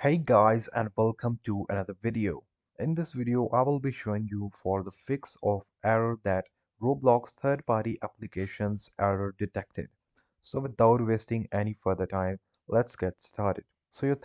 Hey guys, and welcome to another video. In this video I will be showing you for the fix of error that Roblox third-party applications error detected. So without wasting any further time, let's get started. So your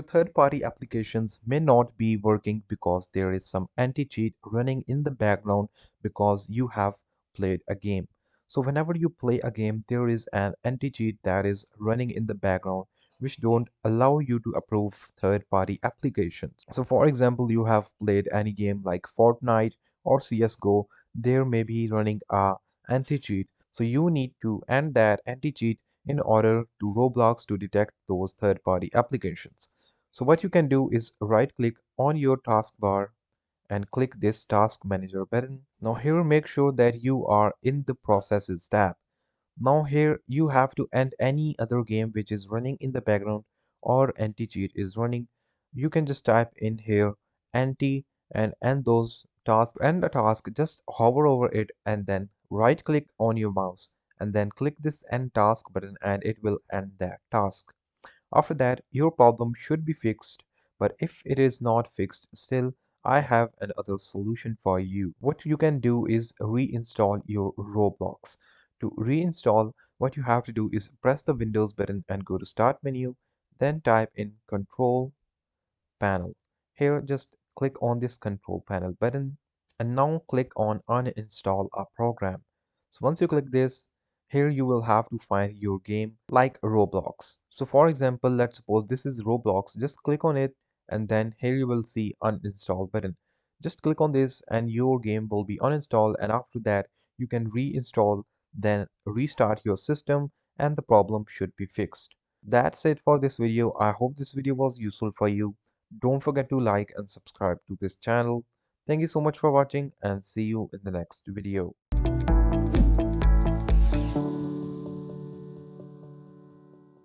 third-party applications may not be working because there is some anti-cheat running in the background because you have played a game. So whenever you play a game, there is an anti-cheat that is running in the background which don't allow you to approve third-party applications. So for example, you have played any game like Fortnite or CSGO, there may be running a anti-cheat. So you need to end that anti-cheat in order to Roblox to detect those third-party applications. So what you can do is right-click on your taskbar and click this Task Manager button. Now here make sure that you are in the Processes tab. Now here you have to end any other game which is running in the background or anti-cheat is running. You can just type in here anti and end those tasks. End a task, just hover over it and then right click on your mouse and then click this end task button and it will end that task. After that, your problem should be fixed, but if it is not fixed still, I have another solution for you. What you can do is reinstall your Roblox. To reinstall, what you have to do is press the Windows button and go to Start menu, then type in Control Panel. Here, just click on this Control Panel button and now click on Uninstall a program. So once you click this, here you will have to find your game like Roblox. So for example, let's suppose this is Roblox. Just click on it and then here you will see Uninstall button. Just click on this and your game will be uninstalled, and after that you can reinstall, then restart your system and the problem should be fixed. That's it for this video. I hope this video was useful for you. Don't forget to like and subscribe to this channel. Thank you so much for watching and see you in the next video.